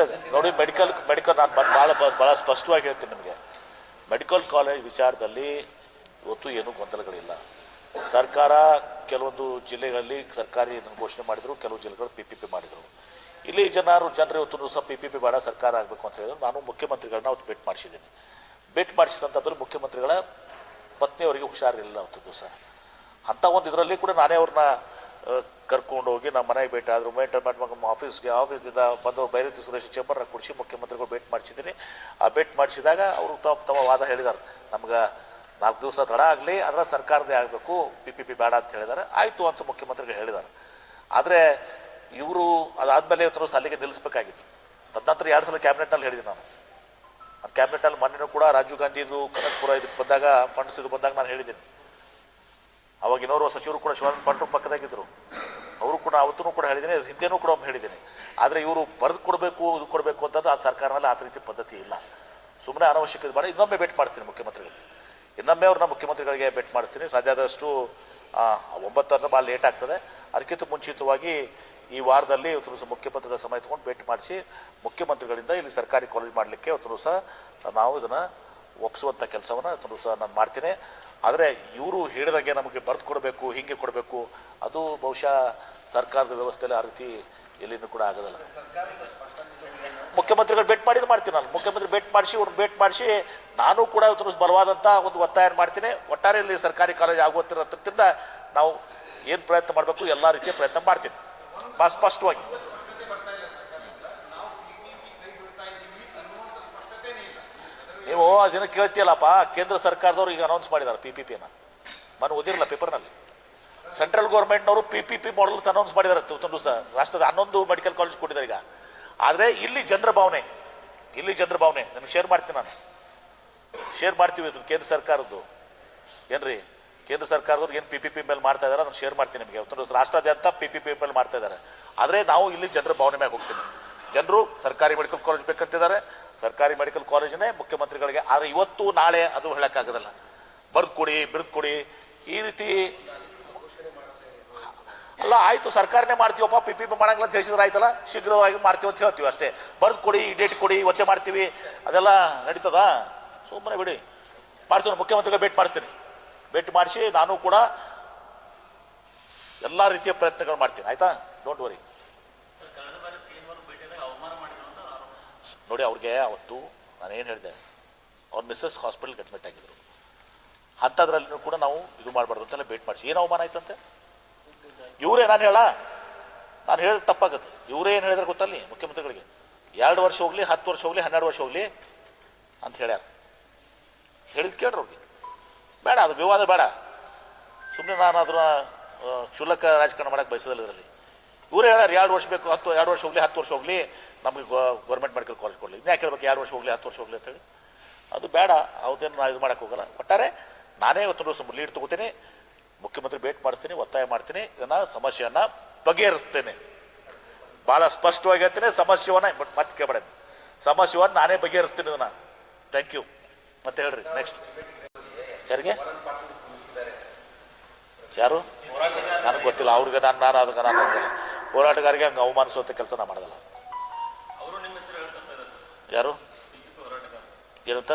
ಅದೇ ನೋಡಿ, ಮೆಡಿಕಲ್ ನಾನು ಭಾಳ ಸ್ಪಷ್ಟವಾಗಿ ಹೇಳ್ತೀನಿ ನಿಮಗೆ. ಮೆಡಿಕಲ್ ಕಾಲೇಜ್ ವಿಚಾರದಲ್ಲಿ ಇವತ್ತು ಏನೂ ಗೊಂದಲಗಳಿಲ್ಲ. ಸರ್ಕಾರ ಕೆಲವೊಂದು ಜಿಲ್ಲೆಗಳಲ್ಲಿ ಸರ್ಕಾರಿ ಇದನ್ನು ಘೋಷಣೆ ಮಾಡಿದರು, ಕೆಲವು ಜಿಲ್ಲೆಗಳು PPP ಮಾಡಿದರು. ಇಲ್ಲಿ ಜನರು ಇವತ್ತು ಸಹ PPP ಬೇಡ, ಸರ್ಕಾರ ಆಗಬೇಕು ಅಂತ ಹೇಳಿದ್ರು. ನಾನು ಮುಖ್ಯಮಂತ್ರಿಗಳನ್ನ ಅವತ್ತು ಭೇಟಿ ಮಾಡಿಸಿದ್ದೀನಿ. ಭೇಟಿ ಮಾಡಿಸಿದ ಸಂದರ್ಭದಲ್ಲಿ ಮುಖ್ಯಮಂತ್ರಿಗಳ ಪತ್ನಿಯವರಿಗೆ ಹುಷಾರಿರಲಿಲ್ಲ ಅವತ್ತು ದಿವಸ. ಅಂಥ ಒಂದು ಇದರಲ್ಲಿ ಕೂಡ ನಾನೇ ಅವ್ರನ್ನ ಕರ್ಕೊಂಡು ಹೋಗಿ ನಮ್ಮ ಮನೆಗೆ ಭೇಟಿ ಆದರು. ಆಫೀಸ್ದಿಂದ ಬಂದು ಬೈರತಿ ಸುರೇಶ್ ಚೇಂಬರ್ನ ಕುಡಿಸಿ ಮುಖ್ಯಮಂತ್ರಿಗಳು ಭೇಟಿ ಮಾಡಿಸಿದ್ದೀನಿ. ಆ ಭೇಟಿ ಮಾಡಿಸಿದಾಗ ಅವರು ತಮ್ಮ ವಾದ ಹೇಳಿದ್ದಾರೆ, ನಮ್ಗೆ 4 ದಿವಸ ತಡ ಆಗಲಿ, ಅದರ ಸರ್ಕಾರದೇ ಆಗಬೇಕು, PPP ಬೇಡ ಅಂತ ಹೇಳಿದ್ದಾರೆ. ಆಯಿತು ಅಂತ ಮುಖ್ಯಮಂತ್ರಿಗಳು ಹೇಳಿದ್ದಾರೆ. ಆದರೆ ಇವರು ಅದಾದಮೇಲೆ ಇವತ್ತು ಅಲ್ಲಿಗೆ ನಿಲ್ಲಿಸಬೇಕಾಗಿತ್ತು. ತದನಂತರ 2 ಸಲ ಕ್ಯಾಬಿನೆಟ್ನಲ್ಲಿ ಹೇಳಿದ್ದೀನಿ ನಾನು. ಕ್ಯಾಬಿನೆಟ್ನಲ್ಲಿ ಮೊನ್ನೆನೂ ಕೂಡ ರಾಜೀವ್ ಗಾಂಧಿದು ಕನಕಪುರ ಇದಕ್ಕೆ ಬಂದಾಗ, ಫಂಡ್ಸ್ ಇದು ಬಂದಾಗ ನಾನು ಹೇಳಿದ್ದೀನಿ. ಅವಾಗ ಇನ್ನೋರ್ವ ಸಚಿವರು ಕೂಡ ಶಿವಾನಂದ ಪಾಟೀಲ್ ಪಕ್ಕದಾಗಿದ್ದರು, ಅವರು ಕೂಡ ಅವತ್ತೂ ಕೂಡ ಹೇಳಿದ್ದೀನಿ, ಹಿಂದೆನೂ ಕೂಡ ಒಮ್ಮೆ ಹೇಳಿದ್ದೀನಿ. ಆದರೆ ಇವರು ಬರೆದು ಕೊಡಬೇಕು, ಇದು ಕೊಡಬೇಕು ಅಂತಂದು ಆ ಸರ್ಕಾರದಲ್ಲಿ ಆ ರೀತಿ ಪದ್ಧತಿ ಇಲ್ಲ. ಸುಮ್ಮನೆ ಅನಾವಶ್ಯಕ ಬೇಡ. ಇನ್ನೊಮ್ಮೆ ಭೇಟಿ ಮಾಡ್ತೀನಿ ಮುಖ್ಯಮಂತ್ರಿಗಳಿಗೆ, ಇನ್ನೊಮ್ಮೆ ಅವ್ರನ್ನ ಮುಖ್ಯಮಂತ್ರಿಗಳಿಗೆ ಭೇಟಿ ಮಾಡಿಸ್ತೀನಿ. ಸಾಧ್ಯ ಆದಷ್ಟು 9 ಅಂದ್ರೆ ಭಾಳ ಲೇಟ್ ಆಗ್ತದೆ. ಅದಕ್ಕಿಂತ ಮುಂಚಿತವಾಗಿ ಈ ವಾರದಲ್ಲಿ ಇವತ್ತು ಮುಖ್ಯಮಂತ್ರಿಗಳ ಸಮಯ ತೊಗೊಂಡು ಭೇಟಿ ಮಾಡಿಸಿ ಮುಖ್ಯಮಂತ್ರಿಗಳಿಂದ ಇಲ್ಲಿ ಸರ್ಕಾರಿ ಕಾಲೇಜ್ ಮಾಡಲಿಕ್ಕೆ ಇವತ್ತು ಸಹ ನಾವು ಇದನ್ನು ಒಪ್ಪಿಸುವಂಥ ಕೆಲಸವನ್ನು ಇವತ್ತು ಸಹ ನಾನು ಮಾಡ್ತೀನಿ. ಆದರೆ ಇವರು ಹೇಳಿದಾಗೆ ನಮಗೆ ಬರೆದು ಕೊಡಬೇಕು, ಹೀಗೆ ಕೊಡಬೇಕು, ಅದು ಬಹುಶಃ ಸರ್ಕಾರದ ವ್ಯವಸ್ಥೆಯಲ್ಲಿ ಆ ರೀತಿ ಎಲ್ಲಿನೂ ಕೂಡ ಆಗೋದಿಲ್ಲ. ಮುಖ್ಯಮಂತ್ರಿಗಳು ಭೇಟಿ ಮಾಡಿದ್ದು ಮಾಡ್ತೀನಿ ನಾನು. ಮುಖ್ಯಮಂತ್ರಿ ಭೇಟಿ ಮಾಡಿಸಿ ನಾನು ಕೂಡ ಇವತ್ತು ಬಲವಾದಂಥ ಒಂದು ಒತ್ತಾಯ ಮಾಡ್ತೀನಿ. ಒಟ್ಟಾರೆ ಇಲ್ಲಿ ಸರ್ಕಾರಿ ಕಾಲೇಜ್ ಆಗುತ್ತಿರೋದ್ರಿಂದ ನಾವು ಏನು ಪ್ರಯತ್ನ ಮಾಡಬೇಕು ಎಲ್ಲ ರೀತಿಯ ಪ್ರಯತ್ನ ಮಾಡ್ತೀನಿ ಭಾಳ ಸ್ಪಷ್ಟವಾಗಿ. ನೀವು ಅದನ್ನು ಕೇಳ್ತೀಯಲ್ಲಪ್ಪ, ಕೇಂದ್ರ ಸರ್ಕಾರದವ್ರು ಈಗ ಅನೌನ್ಸ್ ಮಾಡಿದ್ದಾರೆ PPPನ. ನಾನು ಓದಿರಲ್ಲ ಪೇಪರ್ನಲ್ಲಿ. ಸೆಂಟ್ರಲ್ ಗೌರ್ಮೆಂಟ್ನವರು PPP ಮಾಡಲ್ಸ್ ಅನೌನ್ಸ್ ಮಾಡಿದ್ದಾರೆ. ರಾಷ್ಟ್ರದ 11 ಮೆಡಿಕಲ್ ಕಾಲೇಜ್ ಕೊಟ್ಟಿದ್ದಾರೆ ಈಗ. ಆದರೆ ಇಲ್ಲಿ ಜನರ ಭಾವನೆ ನನಗೆ ಶೇರ್ ಮಾಡ್ತೀನಿ, ನಾನು ಶೇರ್ ಮಾಡ್ತೀವಿ. ಇದು ಕೇಂದ್ರ ಸರ್ಕಾರದ್ದು ಏನ್ರಿ, ಕೇಂದ್ರ ಸರ್ಕಾರದವ್ರು ಏನು PPP ಮೇಲೆ ಮಾಡ್ತಾ ಇದ್ದಾರೆ ಅದನ್ನು ಶೇರ್ ಮಾಡ್ತೀನಿ ನಿಮಗೆ. ರಾಷ್ಟ್ರಾದ್ಯಂತ PPP ಮೇಲೆ ಮಾಡ್ತಾ ಇದ್ದಾರೆ. ಆದರೆ ನಾವು ಇಲ್ಲಿ ಜನರ ಭಾವನೆ ಮ್ಯಾಗ ಹೋಗ್ತೀನಿ. ಜನರು ಸರ್ಕಾರಿ ಮೆಡಿಕಲ್ ಕಾಲೇಜ್ ಬೇಕಂತಿದ್ದಾರೆ. ಸರ್ಕಾರಿ ಮೆಡಿಕಲ್ ಕಾಲೇಜನ್ನೇ ಮುಖ್ಯಮಂತ್ರಿಗಳಿಗೆ. ಆದರೆ ಇವತ್ತು ನಾಳೆ ಅದು ಹೇಳೋಕ್ಕಾಗೋದಿಲ್ಲ. ಬರೆದು ಕೊಡಿ ಈ ರೀತಿ ಅಲ್ಲ. ಆಯಿತು, ಸರ್ಕಾರನೇ ಮಾಡ್ತೀವಪ್ಪ, PPP ಮಾಡಂಗಿಲ್ಲ ಅಂತ ಹೇಳಿದ್ರೆ ಆಯ್ತಲ್ಲ, ಶೀಘ್ರವಾಗಿ ಮಾಡ್ತೀವಿ ಅಂತ ಹೇಳ್ತೀವಿ ಅಷ್ಟೇ. ಬರೆದು ಕೊಡಿ, ಡೇಟ್ ಕೊಡಿ, ಇವತ್ತೇ ಮಾಡ್ತೀವಿ, ಅದೆಲ್ಲ ನಡೀತದ? ಸುಮ್ಮನೆ ಬಿಡಿ. ಮಾಡ್ತೀನಿ, ಮುಖ್ಯಮಂತ್ರಿಗಳು ಭೇಟಿ ಮಾಡಿಸಿ ನಾನು ಕೂಡ ಎಲ್ಲ ರೀತಿಯ ಪ್ರಯತ್ನಗಳು ಮಾಡ್ತೀನಿ. ಆಯ್ತಾ, ಡೋಂಟ್ ವರಿ. ನೋಡಿ, ಅವ್ರಿಗೆ ಅವತ್ತು ನಾನೇನು ಹೇಳಿದೆ, ಅವ್ರ ಮಿಸ್ಸಸ್ ಹಾಸ್ಪಿಟಲ್ಗೆ ಅಡ್ಮಿಟ್ ಆಗಿದ್ರು. ಅಂಥದ್ರಲ್ಲೂ ಕೂಡ ನಾವು ಇದು ಮಾಡಬಾರ್ದು ಅಂತೆಲ್ಲ ಭೇಟಿ ಮಾಡಿಸಿ. ಏನು ಅವಮಾನ ಆಯ್ತಂತೆ ಇವರೇ. ನಾನು ಹೇಳಿದ್ರೆ ತಪ್ಪಾಗುತ್ತೆ. ಇವರೇ ಏನು ಹೇಳಿದ್ರೆ ಗೊತ್ತಲ್ಲಿ ಮುಖ್ಯಮಂತ್ರಿಗಳಿಗೆ, 2 ವರ್ಷ ಹೋಗಲಿ, 10 ವರ್ಷ ಹೋಗಲಿ, 12 ವರ್ಷ ಹೋಗಲಿ ಅಂತ ಹೇಳ್ಯಾರ. ಹೇಳಿದ್ ಕೇಳ್ರಿ ಅವ್ರಿಗೆ. ಬೇಡ, ಅದು ವಿವಾದ ಬೇಡ. ಸುಮ್ಮನೆ ನಾನು ಅದನ್ನ ಕ್ಷುಲ್ಲಕ ರಾಜಕಾರಣ ಮಾಡೋಕ್ಕೆ ಬಯಸೋದಿಲ್ಲ ಇದರಲ್ಲಿ. ಇವರೇ ಹೇಳ್ಯಾರ 2 ವರ್ಷ ಬೇಕು, 2 ವರ್ಷ ಹೋಗಲಿ, 10 ವರ್ಷ ಹೋಗಲಿ, ನಮಗೆ ಗೌರ್ಮೆಂಟ್ ಮೆಡಿಕಲ್ ಕಾಲೇಜ್ ಕೊಡಲಿ. ಇನ್ನು ಯಾಕೆ ಹೇಳ್ಬೇಕು 2 ವರ್ಷ ಹೋಗಲಿ, 10 ವರ್ಷ ಹೋಗಲಿ ಅಂತೇಳಿ? ಅದು ಬೇಡ. ಅವತ್ತೇನು ನಾನು ಇದು ಮಾಡೋಕ್ಕೆ ಹೋಗಲ್ಲ. ಒಟ್ಟಾರೆ ನಾನೇ ಇವತ್ತು ಲೀಡ್ ತೊಗೋತೀನಿ, ಮುಖ್ಯಮಂತ್ರಿ ಭೇಟಿ ಮಾಡ್ತೀನಿ, ಒತ್ತಾಯ ಮಾಡ್ತೀನಿ, ಇದನ್ನು ಸಮಸ್ಯೆಯನ್ನು ಬಗೆಹರಿಸ್ತೇನೆ. ಭಾಳ ಸ್ಪಷ್ಟವಾಗಿ ಹೇಳ್ತೀನಿ, ಸಮಸ್ಯೆಯನ್ನು ಮತ್ತೆ ಕೇಳಬೇಡ, ಸಮಸ್ಯೆಯನ್ನು ನಾನೇ ಬಗೆಹರಿಸ್ತೀನಿ ಇದನ್ನು. Thank you. ಮತ್ತೆ ಹೇಳ್ರಿ ನೆಕ್ಸ್ಟ್. ಯಾರಿಗೆ? ಯಾರು? ನನಗೆ ಗೊತ್ತಿಲ್ಲ. ಅವ್ರಿಗೆ ನಾನು ಅದಕ್ಕೆ ನಾನು ಹೋರಾಟಗಾರಿಗೆ ಹಂಗೆ ಅವಮಾನಿಸುವಂಥ ಕೆಲಸ ನಾನು ಮಾಡೋದಲ್ಲ. ಯಾರು? ಏನಂತ?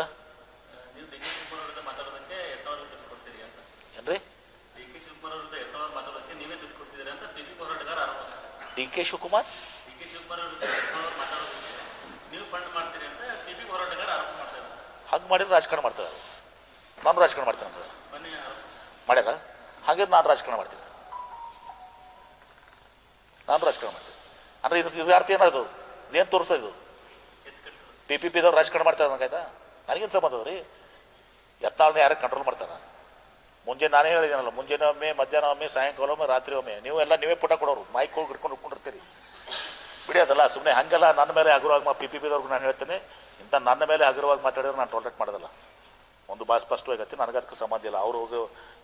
ಏನ್ರಿ? DK ಶಿವಕುಮಾರ್ ಹಂಗೆ ಮಾಡಿದ್ರೆ ರಾಜಕಾರಣ ಮಾಡ್ತಾರೆ. ನಾನು ರಾಜಕಾರಣ ಮಾಡ್ತೇನೆ ಅಂತ ಮಾಡ್ಯಾರ. ಹಾಗೆ ನಾನು ರಾಜಕಾರಣ ಮಾಡ್ತೀನಿ. ಅಂದರೆ ಇದು ಅರ್ಥ ಏನಾದ್ರು ಇದೇನು ತೋರಿಸ್ತಾ ಇದು? PPPದವ್ರು ರಾಜಕಾರಣ ಮಾಡ್ತಾರೆ ನನಗಾಯ್ತಾ? ನನಗೇನು ಸಂಬಂಧ ಅದ ರೀ? ಯತ್ನಾಳನ್ನ ಯಾರು ಕಂಟ್ರೋಲ್ ಮಾಡ್ತಾರೆ? ಮುಂಜಾನೆ ನಾನೇ ಹೇಳಿದ್ದೀನಲ್ಲ, ಮುಂಜಾನೆ ಒಮ್ಮೆ, ಮಧ್ಯಾಹ್ನ ಒಮ್ಮೆ, ಸಾಯಂಕಾಲ ಒಮ್ಮೆ, ರಾತ್ರಿ ಒಮ್ಮೆ. ನೀವೇ ಪುಟ ಕೊಡೋರು, ಮೈಕ್ ಹೋಗಿ ಹಿಡ್ಕೊಂಡು ಹೋಗ್ಕೊಂಡಿರ್ತೀರಿ. ಬಿಡಿ ಅದಲ್ಲ. ಸುಮ್ಮನೆ ಹಾಗೆಲ್ಲ ನನ್ನ ಮೇಲೆ ಹಗುರವಾಗಿ PPPದವ್ರಿಗೆ ನಾನು ಹೇಳ್ತೇನೆ, ಇಂಥ ನನ್ನ ಮೇಲೆ ಹಗುರವಾಗಿ ಮಾತಾಡಿದ್ರೆ ನಾನು ಟಾಲರೇಟ್ ಮಾಡೋದಲ್ಲ. ಒಂದು ಭಾಳ ಸ್ಪಷ್ಟವಾಗಿ ಹೇಳ್ತೀನಿ, ನನಗೆ ಅದಕ್ಕೆ ಸಂಬಂಧ ಇಲ್ಲ. ಅವರು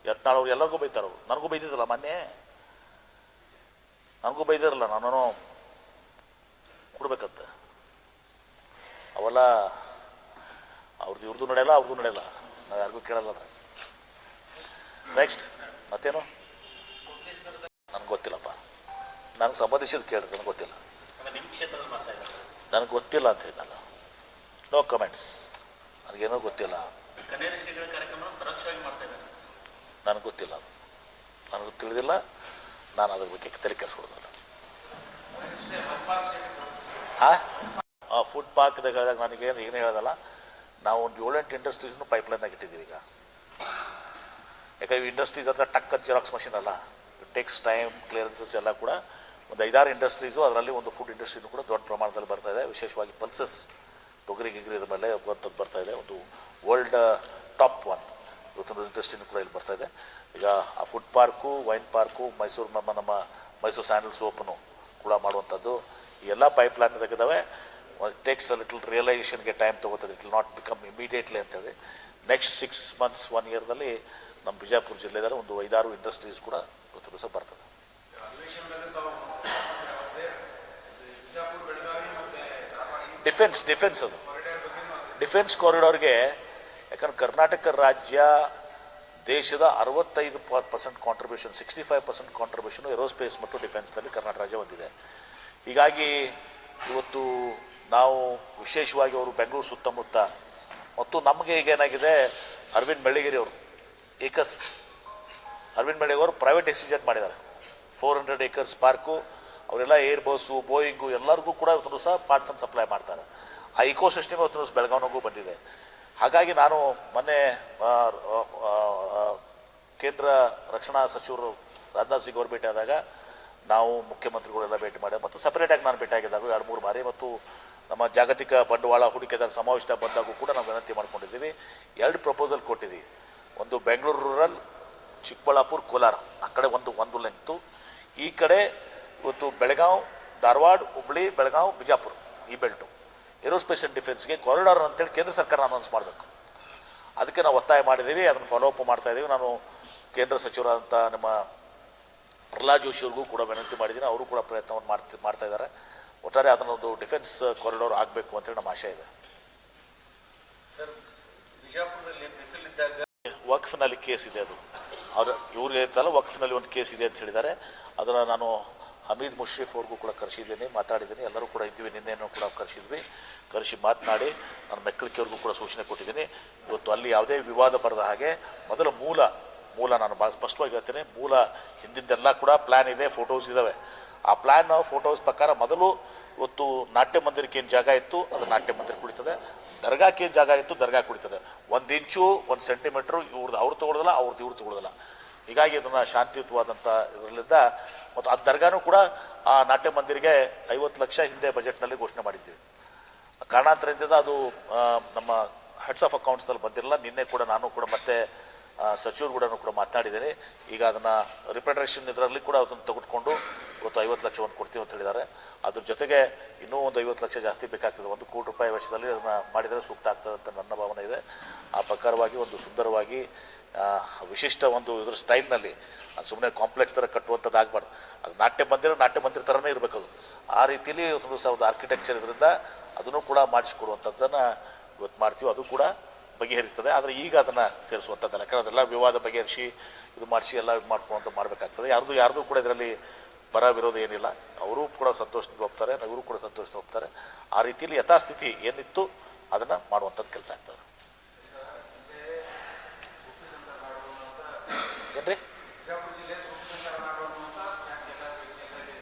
ಯತ್ನಾಳವ್ರು ಎಲ್ಲರಿಗೂ ಬೈತಾರವ್ರು. ನನಗೂ ಬೈದಿದ್ದಲ್ಲ ಮೊನ್ನೆ, ನನಗೂ ಬೈದಿರಲ್ಲ. ನಾನು ಕೊಡ್ಬೇಕಂತ ಅವೆಲ್ಲ ಇವ್ರದ್ದು ನಡೆಯಲ್ಲ, ನಾವು ಯಾರಿಗೂ ಕೇಳಲ್ಲ. ಅದ್ರ ನೆಕ್ಸ್ಟ್ ಮತ್ತೇನು ನನಗೆ ಗೊತ್ತಿಲ್ಲಪ್ಪ. ನನಗೆ ಸಂಬಂಧಿಸಿದ ಕೇಳ್ರಿ, ನನಗೆ ಗೊತ್ತಿಲ್ಲ. ನನಗೆ ಗೊತ್ತಿಲ್ಲ ಅಂತ ಇದ್ದಲ್ಲ, ನೋ ಕಮೆಂಟ್ಸ್, ನನಗೇನೋ ಗೊತ್ತಿಲ್ಲ, ನನಗೆ ಗೊತ್ತಿಲ್ಲ, ನನಗೆ ತಿಳಿದಿಲ್ಲ, ನಾನು ಅದ್ರ ಬಗ್ಗೆ ತಲೆ ಕೆಡಿಸ್ಕೊಡೋದಿಲ್ಲ. ಫುಡ್ ಪಾರ್ಕ್ದಾಗ ಹೇಳಿದಾಗ ನನಗೇನು ಏನು ಹೇಳೋದಲ್ಲ, ನಾವು ಒಂದು 7-8 ಇಂಡಸ್ಟ್ರೀಸ್ನು ಪೈಪ್ಲೈನಾಗಿ ಇಟ್ಟಿದ್ದೀವಿ ಈಗ. ಯಾಕಂದರೆ ಇಂಡಸ್ಟ್ರೀಸ್ ಹತ್ರ ಟಕ್ ಅಂತ ಜೆರಾಕ್ಸ್ ಮಷಿನ್ ಅಲ್ಲ, ಇಟ್ ಟೇಕ್ಸ್ ಟೈಮ್, ಕ್ಲಿಯರೆನ್ಸಸ್ ಎಲ್ಲ ಕೂಡ. ಒಂದು 5-6 ಇಂಡಸ್ಟ್ರೀಸು, ಅದರಲ್ಲಿ ಒಂದು ಫುಡ್ ಇಂಡಸ್ಟ್ರಿನೂ ಕೂಡ ದೊಡ್ಡ ಪ್ರಮಾಣದಲ್ಲಿ ಬರ್ತಾ ಇದೆ. ವಿಶೇಷವಾಗಿ ಪಲ್ಸಸ್ ತೊಗರಿ ಗಿಗರಿ ಇದ್ರ ಮೇಲೆ ಬಂತದ್ದು ಬರ್ತಾ ಇದೆ. ಒಂದು ವರ್ಲ್ಡ್ ಟಾಪ್ 1 ಇವತ್ತೊಂದು ಇಂಡಸ್ಟ್ರಿನೂ ಕೂಡ ಇಲ್ಲಿ ಬರ್ತಾ ಇದೆ. ಈಗ ಆ food park, wine park, Mysuru ನಮ್ಮ ಮೈಸೂರು ಸ್ಯಾಂಡಲ್ ಸೋಪನ್ನು ಕೂಡ ಮಾಡುವಂಥದ್ದು, ಈ ಎಲ್ಲ ಪೈಪ್ಲೈನ್ ತೆಗೆದವೆ. ಟೇಕ್ಸ್ ಅ ಲಿಟಲ್ ರಿಯಲೈಸೇಷನ್ಗೆ ಟೈಮ್ ತೊಗೋತದೆ, it will not become immediately ಅಂತೇಳಿ. ನೆಕ್ಸ್ಟ್ 6 months 1 yearದಲ್ಲಿ ನಮ್ಮ ಬಿಜಾಪುರ ಜಿಲ್ಲೆಯಲ್ಲಿ ಒಂದು 5-6 ಇಂಡಸ್ಟ್ರೀಸ್ ಕೂಡ ಇವತ್ತು ದಿವಸ ಬರ್ತದೆ. ಡಿಫೆನ್ಸ್ ಅದು ಡಿಫೆನ್ಸ್ ಕಾರಿಡಾರ್ಗೆ, ಯಾಕಂದ್ರೆ ಕರ್ನಾಟಕ ರಾಜ್ಯ ದೇಶದ 65% ಕಾಂಟ್ರಿಬ್ಯೂಷನ್, 65% ಕಾಂಟ್ರಿಬ್ಯೂಷನ್ ಏರೋಸ್ಪೇಸ್ ಮತ್ತು ಡಿಫೆನ್ಸ್ನಲ್ಲಿ ಕರ್ನಾಟಕ ರಾಜ್ಯ ಹೊಂದಿದೆ. ಹೀಗಾಗಿ ಇವತ್ತು ನಾವು ವಿಶೇಷವಾಗಿ ಅವರು ಬೆಂಗಳೂರು ಸುತ್ತಮುತ್ತ ಮತ್ತು ನಮಗೆ ಈಗ ಏನಾಗಿದೆ, ಅರವಿಂದ್ ಬೆಳ್ಳಿಗಿರಿ ಅವರು ಅರವಿಂದ್ ಬೆಳ್ಳಿಗಿರಿ ಅವರು ಪ್ರೈವೇಟ್ ಎಕ್ಸಿಜೆಂಟ್ ಮಾಡಿದ್ದಾರೆ. 400 acres ಪಾರ್ಕು, ಅವರೆಲ್ಲ ಏರ್ ಬಸ್ಸು, ಬೋಯಿಂಗು ಎಲ್ಲರಿಗೂ ಕೂಡ ಇವತ್ತು ಸಹ ಪಾರ್ಟ್ಸನ್ನು ಸಪ್ಲೈ ಮಾಡ್ತಾರೆ. ಆ ಇಕೋಸಿಸ್ಟಮ್ ಇವತ್ತು ಬೆಳಗಾವಿಗೂ ಬಂದಿದೆ. ಹಾಗಾಗಿ ನಾನು ಮೊನ್ನೆ ಕೇಂದ್ರ ರಕ್ಷಣಾ ಸಚಿವರು ರಾಜನಾಥ್ ಸಿಂಗ್ ಅವರು ಭೇಟಿ ಆದಾಗ, ನಾವು ಮುಖ್ಯಮಂತ್ರಿಗಳೆಲ್ಲ ಭೇಟಿ ಮಾಡಿ, ಮತ್ತು ಸಪ್ರೇಟಾಗಿ ನಾನು ಭೇಟಿಯಾಗಿದ್ದಾಗ 2-3 ಬಾರಿ, ಮತ್ತು ನಮ್ಮ ಜಾಗತಿಕ ಬಂಡವಾಳ ಹೂಡಿಕೆದಾರ ಸಮಾವೇಶ ಬಂದಾಗೂ ಕೂಡ ನಾವು ವಿನಂತಿ ಮಾಡ್ಕೊಂಡಿದ್ದೀವಿ. 2 ಪ್ರಪೋಸಲ್ ಕೊಟ್ಟಿದ್ದೀವಿ. ಒಂದು ಬೆಂಗಳೂರು ರೂರಲ್, ಚಿಕ್ಕಬಳ್ಳಾಪುರ, ಕೋಲಾರ, ಆ ಕಡೆ ಒಂದು ಲೆಂಗ್ತು, ಈ ಕಡೆ ಇವತ್ತು ಬೆಳಗಾವಿ, ಧಾರವಾಡ, ಹುಬ್ಬಳ್ಳಿ, ಬೆಳಗಾವಿ, ಬಿಜಾಪುರ, ಈ ಬೆಲ್ಟು ಏರೋಸ್ಪೇಸ್ ಆ್ಯಂಡ್ ಡಿಫೆನ್ಸ್ಗೆ ಕಾರಿಡಾರ್ ಅಂತೇಳಿ ಕೇಂದ್ರ ಸರ್ಕಾರ ಅನೌನ್ಸ್ ಮಾಡಬೇಕು. ಅದಕ್ಕೆ ನಾವು ಒತ್ತಾಯ ಮಾಡಿದ್ದೀವಿ, ಅದನ್ನು ಫಾಲೋಅಪ್ ಮಾಡ್ತಾ ಇದ್ದೀವಿ. ನಾನು ಕೇಂದ್ರ ಸಚಿವರಾದಂಥ ನಮ್ಮ ಪ್ರಹ್ಲಾದ್ ಜೋಶಿ ಅವ್ರಿಗೂ ಕೂಡ ವಿನಂತಿ ಮಾಡಿದ್ದೀನಿ, ಅವರು ಕೂಡ ಪ್ರಯತ್ನವನ್ನು ಮಾಡ್ತಾ ಇದ್ದಾರೆ. ಒಟ್ಟಾರೆ ಅದನ್ನೊಂದು ಡಿಫೆನ್ಸ್ ಕಾರಿಡಾರ್ ಆಗಬೇಕು ಅಂತೇಳಿ ನಮ್ಮ ಆಶೆ ಇದೆ. ವಕ್ಫ್ನಲ್ಲಿ ಕೇಸ್ ಇದೆ, ಅದು ಇವ್ರಿಗೆ ಇರ್ತಲ್ಲ, ವಕ್ಫ್ನಲ್ಲಿ ಒಂದು ಕೇಸ್ ಇದೆ ಅಂತ ಹೇಳಿದ್ದಾರೆ. ಅದನ್ನು ನಾನು ಹಮೀದ್ ಮುಷ್ರಿಫ್ ಅವ್ರಿಗೂ ಕೂಡ ಕರೆಸಿದ್ದೀನಿ, ಮಾತಾಡಿದ್ದೀನಿ. ಎಲ್ಲರೂ ಕೂಡ ಇದ್ದೀವಿ, ನಿನ್ನೆನೂ ಕೂಡ ಕರೆಸಿ ಮಾತನಾಡಿ ನಾನು ಮೆಕ್ಕಳಿಕೆ ಅವ್ರಿಗೂ ಕೂಡ ಸೂಚನೆ ಕೊಟ್ಟಿದ್ದೀನಿ. ಇವತ್ತು ಅಲ್ಲಿ ಯಾವುದೇ ವಿವಾದ ಬರದ ಹಾಗೆ ಮೊದಲ ಮೂಲ ನಾನು ಭಾಳ ಸ್ಪಷ್ಟವಾಗಿ ಹೇಳ್ತೇನೆ, ಮೂಲ ಹಿಂದಿಂದೆಲ್ಲ ಕೂಡ ಪ್ಲ್ಯಾನ್ ಇದೆ, ಫೋಟೋಸ್ ಇದ್ದಾವೆ. ಆ ಪ್ಲ್ಯಾನ್ ಫೋಟೋಸ್ ಪ್ರಕಾರ ಮೊದಲು ಇವತ್ತು ನಾಟ್ಯ ಮಂದಿರಕ್ಕೆ ಏನು ಜಾಗ ಇತ್ತು ಅದು ನಾಟ್ಯ ಮಂದಿರ ಕುಡಿತದೆ, ದರ್ಗಾಕ್ಕೆ ಏನು ಜಾಗ ಇತ್ತು ದರ್ಗಾ ಕುಡಿತದೆ. 1 ಇಂಚು 1 ಸೆಂಟಿಮೀಟ್ರು ಅವ್ರು ತೊಗೊಳ್ಳೋದಿಲ್ಲ, ಇವ್ರು ತೊಗೊಳ್ಳೋದಿಲ್ಲ. ಹೀಗಾಗಿ ಅದನ್ನು ಶಾಂತಿಯುತವಾದಂಥ ಇದರಲ್ಲಿದ್ದ, ಮತ್ತು ಆ ದರ್ಗಾನೂ ಕೂಡ ಆ ನಾಟ್ಯ ಮಂದಿರಿಗೆ 50 ಲಕ್ಷ ಹಿಂದೆ ಬಜೆಟ್ನಲ್ಲಿ ಘೋಷಣೆ ಮಾಡಿದ್ದೀವಿ. ಕಾರಣಾಂತರದಿಂದ ಅದು ನಮ್ಮ ಹೆಡ್ಸ್ ಆಫ್ ಅಕೌಂಟ್ಸ್ನಲ್ಲಿ ಬಂದಿರಲ್ಲ. ನಿನ್ನೆ ಕೂಡ ನಾನು ಕೂಡ ಮತ್ತೆ ಸಚಿವರು ಕೂಡ ಮಾತನಾಡಿದ್ದೀನಿ. ಈಗ ಅದನ್ನು ರಿಪ್ರೆಡರೇಷನ್ ಇದರಲ್ಲಿ ಕೂಡ ಅದನ್ನು ತೆಗೆದುಕೊಂಡು ಇವತ್ತು 50 ಲಕ್ಷವನ್ನು ಕೊಡ್ತೀವಿ ಅಂತ ಹೇಳಿದ್ದಾರೆ. ಅದ್ರ ಜೊತೆಗೆ ಇನ್ನೂ ಒಂದು 50 ಲಕ್ಷ ಜಾಸ್ತಿ ಬೇಕಾಗ್ತದೆ. 1 ಕೋಟಿ ರೂಪಾಯಿ ವೆಚ್ಚದಲ್ಲಿ ಅದನ್ನು ಮಾಡಿದರೆ ಸೂಕ್ತ ಆಗ್ತದೆ ಅಂತ ನನ್ನ ಭಾವನೆ ಇದೆ. ಆ ಪ್ರಕಾರವಾಗಿ ಒಂದು ಸುಂದರವಾಗಿ ವಿಶಿಷ್ಟ ಒಂದು ಇದ್ರ ಸ್ಟೈಲ್ನಲ್ಲಿ, ಅದು ಸುಮ್ಮನೆ ಕಾಂಪ್ಲೆಕ್ಸ್ ಥರ ಕಟ್ಟುವಂಥದ್ದು ಆಗಬಾರ್ದು. ಅದು ನಾಟ್ಯ ಮಂದಿರ ಥರನೇ ಇರಬೇಕು. ಅದು ಆ ರೀತಿಯಲ್ಲಿ ಒಂದು ಆರ್ಕಿಟೆಕ್ಚರ್ ಇದರಿಂದ ಅದನ್ನು ಕೂಡ ಮಾಡಿಸ್ಕೊಡುವಂಥದ್ದನ್ನು ಇವತ್ತು ಮಾಡ್ತೀವಿ. ಅದು ಕೂಡ ಬಗೆಹರಿತದೆ. ಆದರೆ ಈಗ ಅದನ್ನು ಸೇರಿಸುವಂಥದ್ದಲ್ಲ, ಯಾಕಂದರೆ ಅದೆಲ್ಲ ವಿವಾದ ಬಗೆಹರಿಸಿ ಇದು ಮಾಡಿಸಿ ಎಲ್ಲ ಮಾಡ್ಕೊಳ್ಳುವಂಥ ಮಾಡಬೇಕಾಗ್ತದೆ. ಯಾರ್ದು ಕೂಡ ಇದರಲ್ಲಿ ಪರ ವಿರೋಧ ಏನಿಲ್ಲ. ಅವರು ಕೂಡ ಸಂತೋಷದಿಂದ ಹೋಗ್ತಾರೆ, ಇವರು ಕೂಡ ಸಂತೋಷದಿಂದ ಹೋಗ್ತಾರೆ. ಆ ರೀತಿಯಲ್ಲಿ ಯಥಾಸ್ಥಿತಿ ಏನಿತ್ತು ಅದನ್ನು ಮಾಡುವಂಥದ್ದು ಕೆಲಸ ಆಗ್ತದೆ. ಏನ್ರಿ